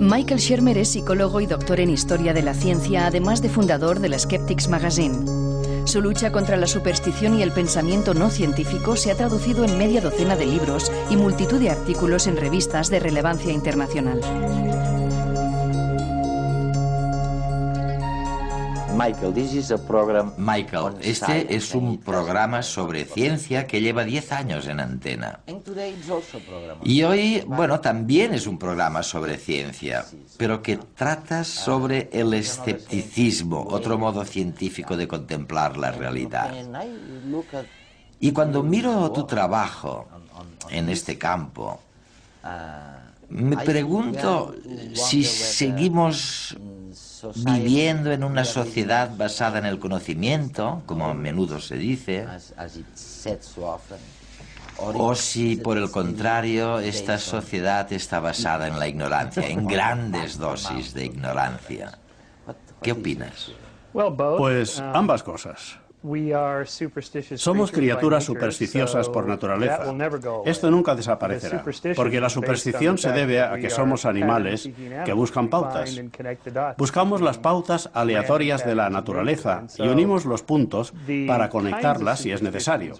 Michael Shermer es psicólogo y doctor en Historia de la Ciencia, además de fundador de la Skeptics Magazine. Su lucha contra la superstición y el pensamiento no científico se ha traducido en media docena de libros y multitud de artículos en revistas de relevancia internacional. Michael, este es un programa sobre ciencia que lleva 10 años en antena. Y hoy, bueno, también es un programa sobre ciencia, pero que trata sobre el escepticismo, otro modo científico de contemplar la realidad. Y cuando miro tu trabajo en este campo, me pregunto si seguimos viviendo en una sociedad basada en el conocimiento, como a menudo se dice, o si, por el contrario, esta sociedad está basada en la ignorancia, en grandes dosis de ignorancia. ¿Qué opinas? Pues ambas cosas. Somos criaturas supersticiosas por naturaleza. Esto nunca desaparecerá, porque la superstición se debe a que somos animales que buscan pautas. Buscamos las pautas aleatorias de la naturaleza y unimos los puntos para conectarlas si es necesario.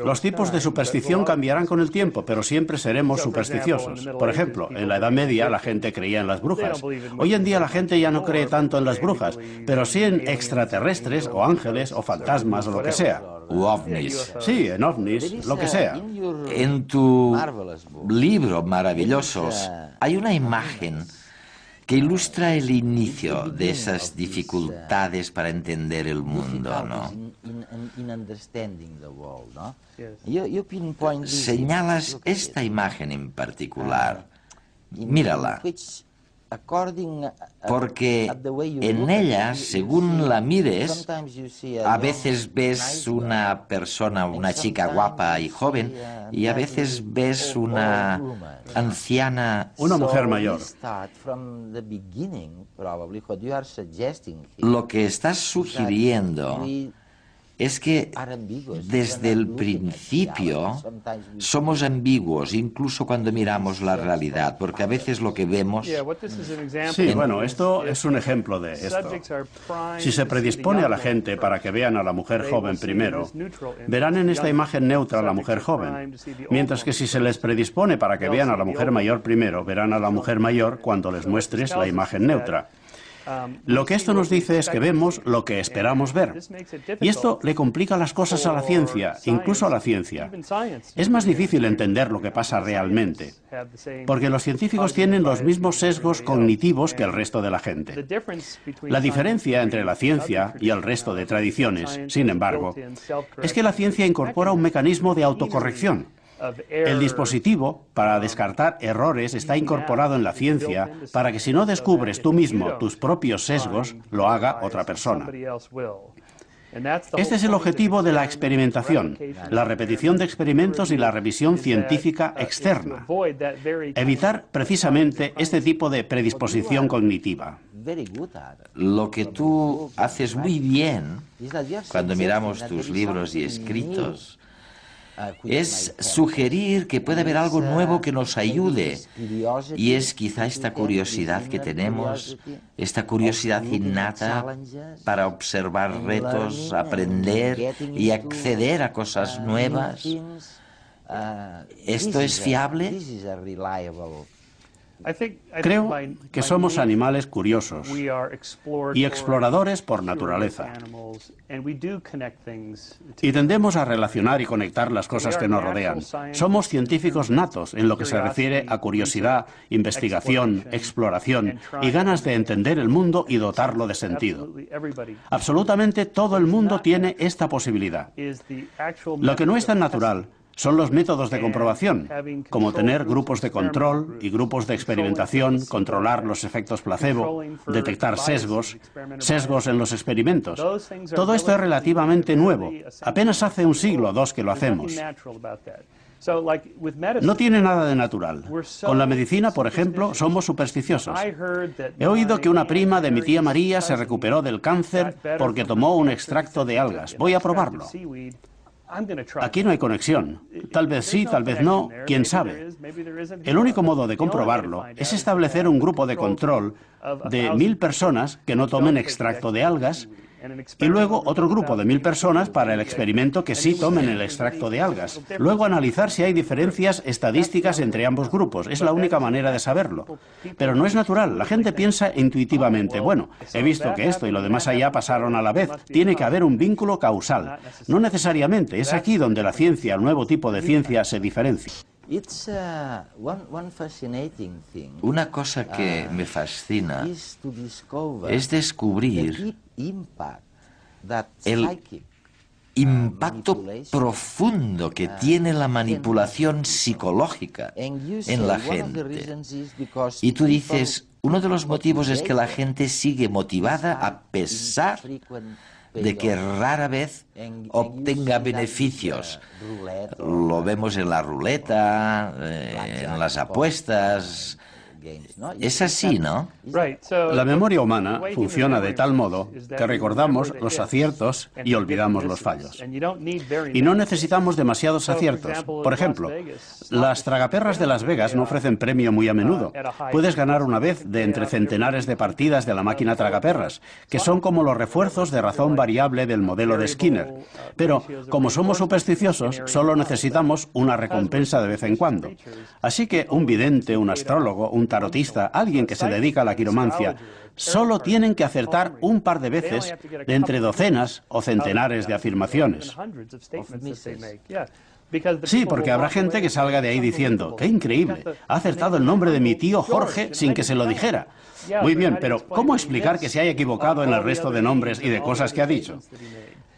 Los tipos de superstición cambiarán con el tiempo, pero siempre seremos supersticiosos. Por ejemplo, en la Edad Media la gente creía en las brujas. Hoy en día la gente ya no cree tanto en las brujas, pero sí en extraterrestres o ángeles o fantasmas o lo que sea. U ovnis. Sí, en ovnis, lo que sea. En tu libro Maravillosos hay una imagen que ilustra el inicio de esas dificultades para entender el mundo, ¿no? Señalas esta imagen en particular. Mírala. Porque en ella, según la mires, a veces ves una persona, una chica guapa y joven, y a veces ves una anciana... Una mujer mayor. Lo que estás sugiriendo es que desde el principio somos ambiguos, incluso cuando miramos la realidad, porque a veces lo que vemos... Sí, bueno, esto es un ejemplo de esto. Si se predispone a la gente para que vean a la mujer joven primero, verán en esta imagen neutra a la mujer joven, mientras que si se les predispone para que vean a la mujer mayor primero, verán a la mujer mayor cuando les muestres la imagen neutra. Lo que esto nos dice es que vemos lo que esperamos ver. Y esto le complica las cosas a la ciencia, incluso a la ciencia. Es más difícil entender lo que pasa realmente, porque los científicos tienen los mismos sesgos cognitivos que el resto de la gente. La diferencia entre la ciencia y el resto de tradiciones, sin embargo, es que la ciencia incorpora un mecanismo de autocorrección. El dispositivo para descartar errores está incorporado en la ciencia para que si no descubres tú mismo tus propios sesgos, lo haga otra persona. Este es el objetivo de la experimentación, la repetición de experimentos y la revisión científica externa. Evitar precisamente este tipo de predisposición cognitiva. Lo que tú haces muy bien cuando miramos tus libros y escritos es sugerir que puede haber algo nuevo que nos ayude. Y es quizá esta curiosidad que tenemos, esta curiosidad innata para observar retos, aprender y acceder a cosas nuevas. ¿Esto es fiable? Creo que somos animales curiosos y exploradores por naturaleza. Y tendemos a relacionar y conectar las cosas que nos rodean. Somos científicos natos en lo que se refiere a curiosidad, investigación, exploración y ganas de entender el mundo y dotarlo de sentido. Absolutamente todo el mundo tiene esta posibilidad. Lo que no es tan natural son los métodos de comprobación, como tener grupos de control y grupos de experimentación, controlar los efectos placebo, detectar sesgos en los experimentos. Todo esto es relativamente nuevo. Apenas hace un siglo o dos que lo hacemos. No tiene nada de natural. Con la medicina, por ejemplo, somos supersticiosos. He oído que una prima de mi tía María se recuperó del cáncer porque tomó un extracto de algas. Voy a probarlo. Aquí no hay conexión. Tal vez sí, tal vez no, quién sabe. El único modo de comprobarlo es establecer un grupo de control de 1000 personas que no tomen extracto de algas y luego otro grupo de 1000 personas para el experimento que sí tomen el extracto de algas. Luego analizar si hay diferencias estadísticas entre ambos grupos. Es la única manera de saberlo. Pero no es natural. La gente piensa intuitivamente, bueno, he visto que esto y lo demás allá pasaron a la vez. Tiene que haber un vínculo causal. No necesariamente. Es aquí donde la ciencia, el nuevo tipo de ciencia, se diferencia. Una cosa que me fascina es descubrir el impacto profundo que tiene la manipulación psicológica en la gente. Y tú dices, uno de los motivos es que la gente sigue motivada a pesar de que rara vez obtenga beneficios. Lo vemos en la ruleta, en las apuestas. Es así, ¿no? La memoria humana funciona de tal modo que recordamos los aciertos y olvidamos los fallos. Y no necesitamos demasiados aciertos. Por ejemplo, las tragaperras de Las Vegas no ofrecen premio muy a menudo. Puedes ganar una vez de entre centenares de partidas de la máquina tragaperras, que son como los refuerzos de razón variable del modelo de Skinner. Pero, como somos supersticiosos, solo necesitamos una recompensa de vez en cuando. Así que un vidente, un astrólogo, un tarotista, alguien que se dedica a la quiromancia, solo tienen que acertar un par de veces de entre docenas o centenares de afirmaciones. Sí, porque habrá gente que salga de ahí diciendo, ¡qué increíble! Ha acertado el nombre de mi tío Jorge sin que se lo dijera. Muy bien, pero ¿cómo explicar que se haya equivocado en el resto de nombres y de cosas que ha dicho?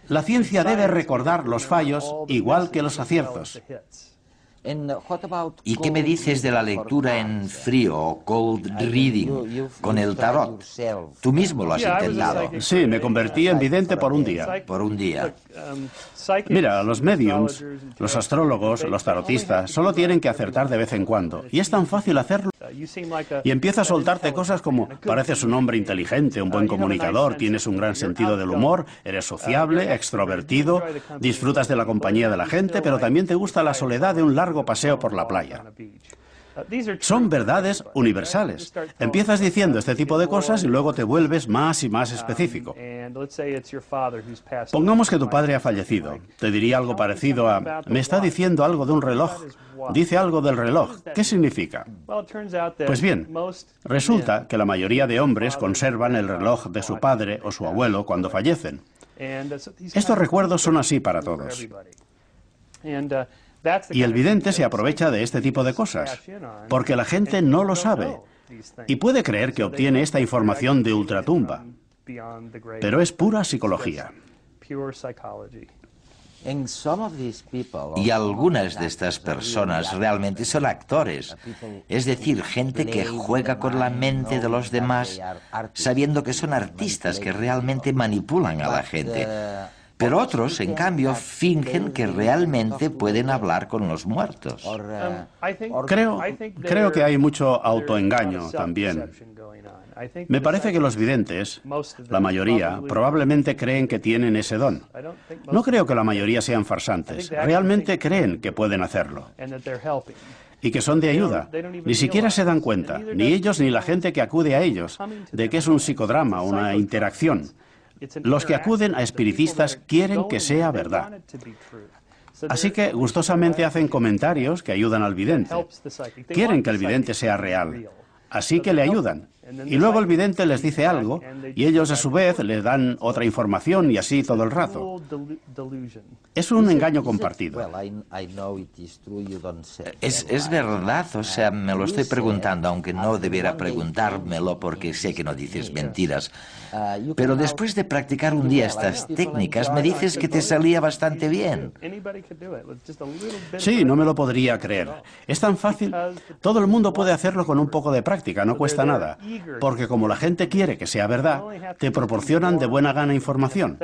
La ciencia debe recordar los fallos igual que los aciertos. ¿Y qué me dices de la lectura en frío o cold reading con el tarot? Tú mismo lo has intentado. Sí, me convertí en vidente por un día. Por un día. Mira, los mediums, los astrólogos, los tarotistas, solo tienen que acertar de vez en cuando. Y es tan fácil hacerlo. Y empieza a soltarte cosas como, pareces un hombre inteligente, un buen comunicador, tienes un gran sentido del humor, eres sociable, extrovertido, disfrutas de la compañía de la gente, pero también te gusta la soledad de un largo paseo por la playa. Son verdades universales. Empiezas diciendo este tipo de cosas y luego te vuelves más y más específico. Pongamos que tu padre ha fallecido. Te diría algo parecido a, me está diciendo algo de un reloj. Dice algo del reloj. ¿Qué significa? Pues bien, resulta que la mayoría de hombres conservan el reloj de su padre o su abuelo cuando fallecen. Estos recuerdos son así para todos. Y el vidente se aprovecha de este tipo de cosas, porque la gente no lo sabe y puede creer que obtiene esta información de ultratumba, pero es pura psicología. Y algunas de estas personas realmente son actores, es decir, gente que juega con la mente de los demás sabiendo que son artistas que realmente manipulan a la gente. Pero otros, en cambio, fingen que realmente pueden hablar con los muertos. Creo que hay mucho autoengaño también. Me parece que los videntes, la mayoría, probablemente creen que tienen ese don. No creo que la mayoría sean farsantes. Realmente creen que pueden hacerlo. Y que son de ayuda. Ni siquiera se dan cuenta, ni ellos ni la gente que acude a ellos, de que es un psicodrama, una interacción. Los que acuden a espiritistas quieren que sea verdad. Así que gustosamente hacen comentarios que ayudan al vidente. Quieren que el vidente sea real. Así que le ayudan. Y luego el vidente les dice algo y ellos a su vez le dan otra información y así todo el rato. Es un engaño compartido. Es verdad, o sea, me lo estoy preguntando, aunque no debiera preguntármelo porque sé que no dices mentiras. Pero después de practicar un día estas técnicas, me dices que te salía bastante bien. Sí, no me lo podría creer. Es tan fácil. Todo el mundo puede hacerlo con un poco de práctica, no cuesta nada. Porque como la gente quiere que sea verdad, te proporcionan de buena gana información.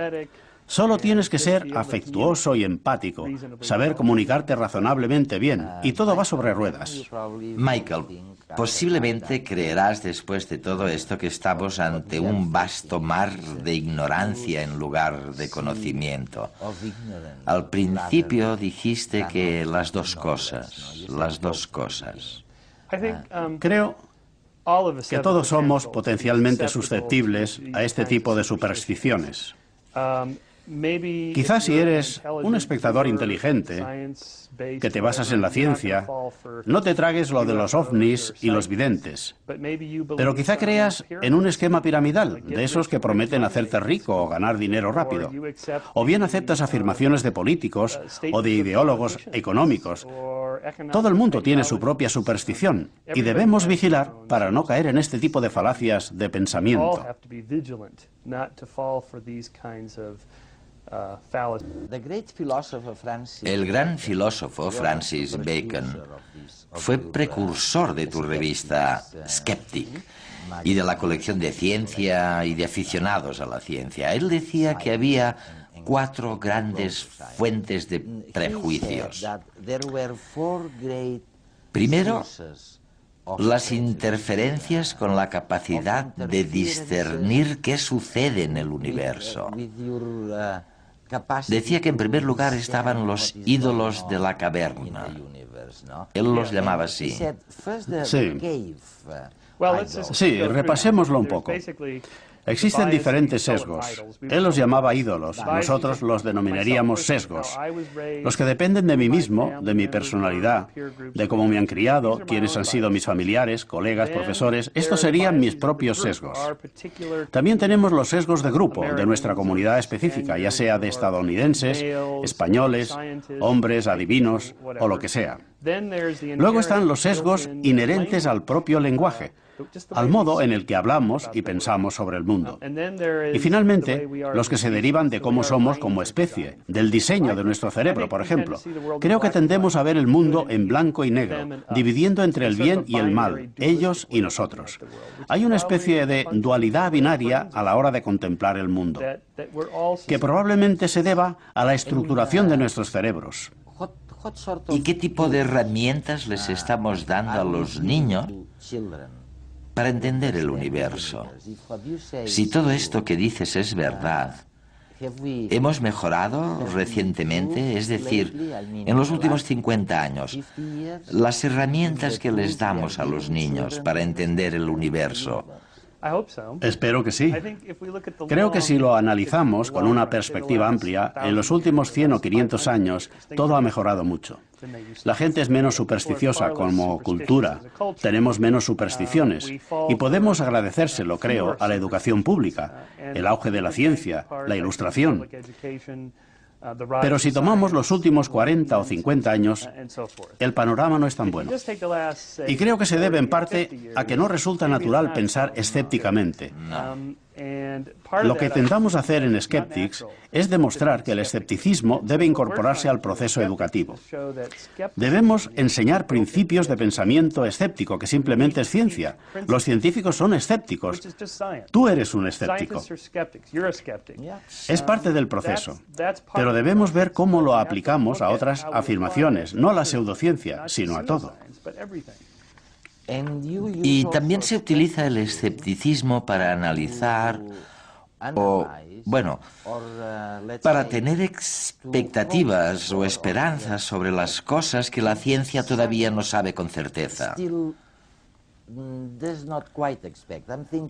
Solo tienes que ser afectuoso y empático, saber comunicarte razonablemente bien, y todo va sobre ruedas. Michael, Posiblemente creerás después de todo esto que estamos ante un vasto mar de ignorancia en lugar de conocimiento. Al principio dijiste que las dos cosas. Creo que todos somos potencialmente susceptibles a este tipo de supersticiones. Quizás si eres un espectador inteligente, que te basas en la ciencia, no te tragues lo de los ovnis y los videntes. Pero quizá creas en un esquema piramidal, de esos que prometen hacerte rico o ganar dinero rápido. O bien aceptas afirmaciones de políticos o de ideólogos económicos. Todo el mundo tiene su propia superstición y debemos vigilar para no caer en este tipo de falacias de pensamiento. El gran filósofo Francis Bacon fue precursor de tu revista Skeptic y de la colección de ciencia y de aficionados a la ciencia. Él decía que había 4 grandes fuentes de prejuicios. Primero, las interferencias con la capacidad de discernir qué sucede en el universo. Decía que en primer lugar estaban los ídolos de la caverna. Él los llamaba así. Sí, repasémoslo un poco. Existen diferentes sesgos. Él los llamaba ídolos, nosotros los denominaríamos sesgos. Los que dependen de mí mismo, de mi personalidad, de cómo me han criado, quiénes han sido mis familiares, colegas, profesores, estos serían mis propios sesgos. También tenemos los sesgos de grupo, de nuestra comunidad específica, ya sea de estadounidenses, españoles, hombres, adivinos o lo que sea. Luego están los sesgos inherentes al propio lenguaje, al modo en el que hablamos y pensamos sobre el mundo. Y finalmente, los que se derivan de cómo somos como especie, del diseño de nuestro cerebro, por ejemplo. Creo que tendemos a ver el mundo en blanco y negro, dividiendo entre el bien y el mal, ellos y nosotros. Hay una especie de dualidad binaria a la hora de contemplar el mundo, que probablemente se deba a la estructuración de nuestros cerebros. ¿Y qué tipo de herramientas les estamos dando a los niños para entender el universo? Si todo esto que dices es verdad, ¿hemos mejorado recientemente? Es decir, en los últimos 50 años, las herramientas que les damos a los niños para entender el universo. Espero que sí. Creo que si lo analizamos con una perspectiva amplia, en los últimos 100 o 500 años, todo ha mejorado mucho. La gente es menos supersticiosa como cultura, tenemos menos supersticiones y podemos agradecérselo, creo, a la educación pública, el auge de la ciencia, la ilustración. Pero si tomamos los últimos 40 o 50 años, el panorama no es tan bueno. Y creo que se debe en parte a que no resulta natural pensar escépticamente. Lo que intentamos hacer en Skeptics es demostrar que el escepticismo debe incorporarse al proceso educativo. Debemos enseñar principios de pensamiento escéptico, que simplemente es ciencia. Los científicos son escépticos. Tú eres un escéptico. Es parte del proceso. Pero debemos ver cómo lo aplicamos a otras afirmaciones, no a la pseudociencia, sino a todo. Y también se utiliza el escepticismo para analizar para tener expectativas o esperanzas sobre las cosas que la ciencia todavía no sabe con certeza.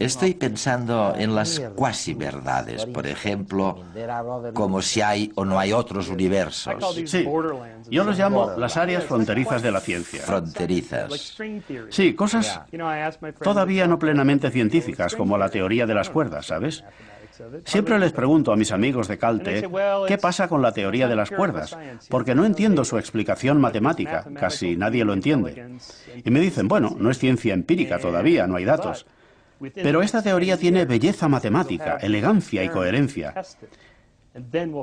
Estoy pensando en las cuasi verdades, por ejemplo, como si hay o no hay otros universos. Sí, yo los llamo las áreas fronterizas de la ciencia. Fronterizas. Sí, cosas todavía no plenamente científicas, como la teoría de las cuerdas, ¿sabes? Siempre les pregunto a mis amigos de Caltech qué pasa con la teoría de las cuerdas, porque no entiendo su explicación matemática, casi nadie lo entiende. Y me dicen, bueno, no es ciencia empírica todavía, no hay datos. Pero esta teoría tiene belleza matemática, elegancia y coherencia.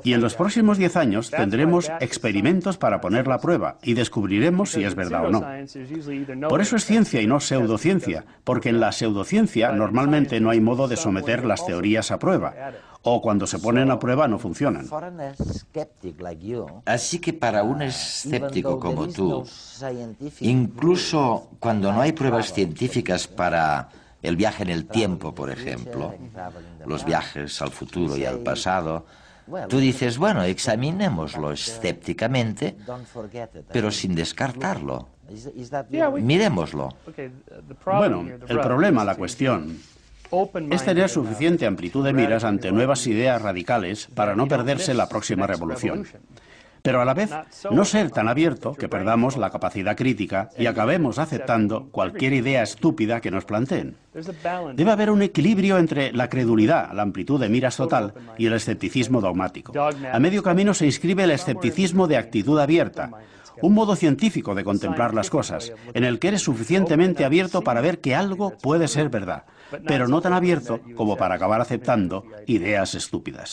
Y en los próximos 10 años tendremos experimentos para ponerla a prueba y descubriremos si es verdad o no. Por eso es ciencia y no pseudociencia, porque en la pseudociencia normalmente no hay modo de someter las teorías a prueba, o cuando se ponen a prueba no funcionan. Así que para un escéptico como tú, incluso cuando no hay pruebas científicas para el viaje en el tiempo, por ejemplo, los viajes al futuro y al pasado, tú dices, bueno, examinémoslo escépticamente, pero sin descartarlo. Miremoslo. Bueno, el problema, la cuestión, es tener suficiente amplitud de miras ante nuevas ideas radicales para no perderse la próxima revolución. Pero a la vez, no ser tan abierto que perdamos la capacidad crítica y acabemos aceptando cualquier idea estúpida que nos planteen. Debe haber un equilibrio entre la credulidad, la amplitud de miras total, y el escepticismo dogmático. A medio camino se inscribe el escepticismo de actitud abierta, un modo científico de contemplar las cosas, en el que eres suficientemente abierto para ver que algo puede ser verdad, pero no tan abierto como para acabar aceptando ideas estúpidas.